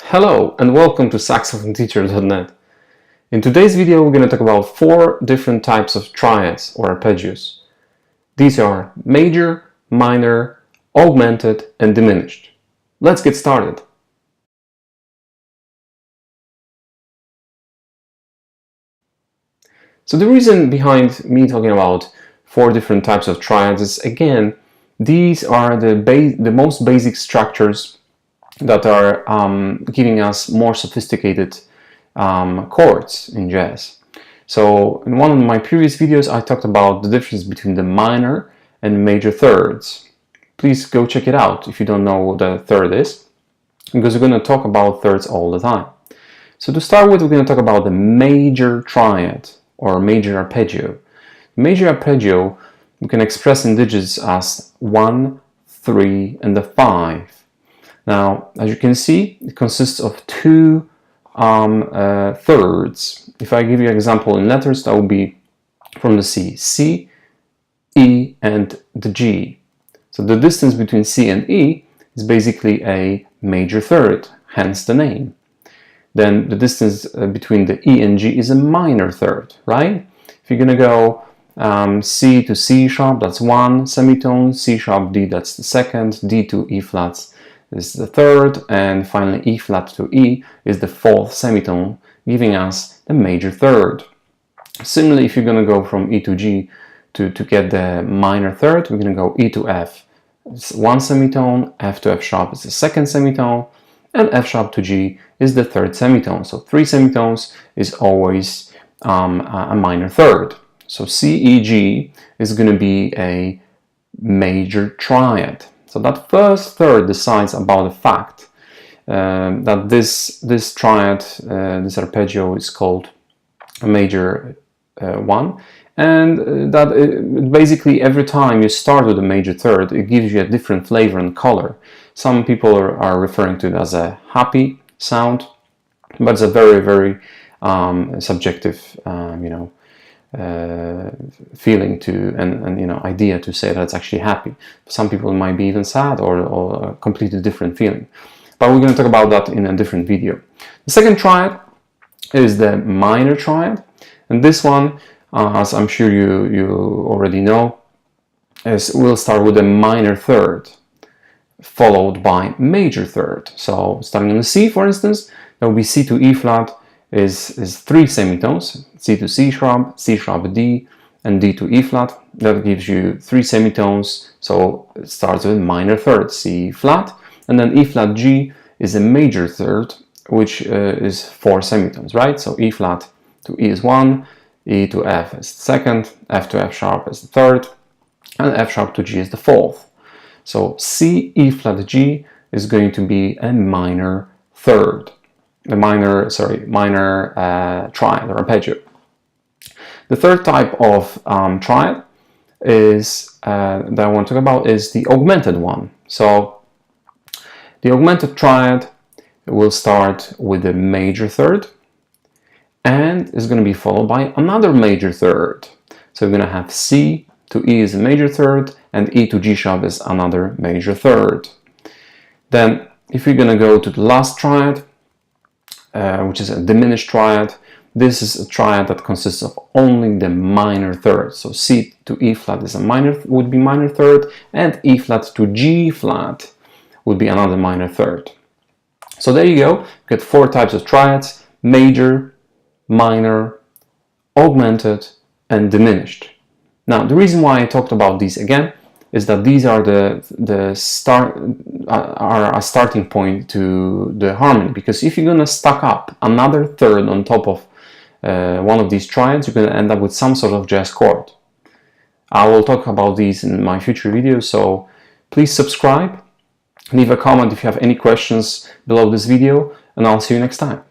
Hello and welcome to SaxophoneTeacher.net. In today's video we're going to talk about 4 different types of triads or arpeggios. These are major, minor, augmented and diminished. Let's get started. So the reason behind me talking about 4 different types of triads is, again, these are the most basic structures that are giving us more sophisticated chords in jazz. So in one of my previous videos I talked about the difference between the minor and major thirds. Please go check it out if you don't know what a third is, because we're going to talk about thirds all the time. So to start with, we're going to talk about the major triad or major arpeggio. Major arpeggio we can express in digits as 1, 3 and the 5. Now, as you can see, it consists of 2 thirds. If I give you an example in letters, that would be from the C, E, and the G. So the distance between C and E is basically a major third, hence the name. Then the distance between the E and G is a minor third, right? If you're going to go C to C sharp, that's 1 semitone, C sharp D, that's the second, D to E flats is the third, and finally E flat to E is the 4th semitone, giving us the major third. Similarly, if you're going to go from E to G to get the minor third, we're going to go E to F. It's 1 semitone, F to F sharp is the 2nd semitone, and F sharp to G is the 3rd semitone. So 3 semitones is always a minor third. So C, E, G is going to be a major triad. So that first third decides about the fact that this triad, this arpeggio, is called a major one, and that basically every time you start with a major third, it gives you a different flavor and color. Some people are referring to it as a happy sound, but it's a very, very subjective, feeling to and idea to say that it's actually happy. Some people might be even sad or a completely different feeling, but we're going to talk about that in a different video. The second triad is the minor triad, and this one, as I'm sure you already know, we'll start with a minor third followed by major third. So starting on the C, for instance, that will be C to E flat is 3 semitones, C to C sharp D, and D to E flat. That gives you 3 semitones, so it starts with minor third, C flat, and then E flat G is a major third, which is 4 semitones, right? So E flat to E is 1, E to F is the 2nd, F to F sharp is the 3rd, and F sharp to G is the 4th. So C, E flat, G is going to be a minor third. The minor triad or arpeggio. The third type of triad is that I want to talk about is the augmented one. So the augmented triad will start with a major third and is going to be followed by another major third. So we're going to have C to E is a major third and E to G sharp is another major third. Then if you're going to go to the last triad, which is a diminished triad, this is a triad that consists of only the minor third. So C to E flat is would be minor third, and E flat to G flat would be another minor third. So there you go. You get 4 types of triads: major, minor, augmented, and diminished. Now, the reason why I talked about these again is that these are a starting point to the harmony, because if you're going to stack up another third on top of one of these triads, you're going to end up with some sort of jazz chord. I will talk about these in my future videos, so please subscribe, leave a comment if you have any questions below this video, and I'll see you next time.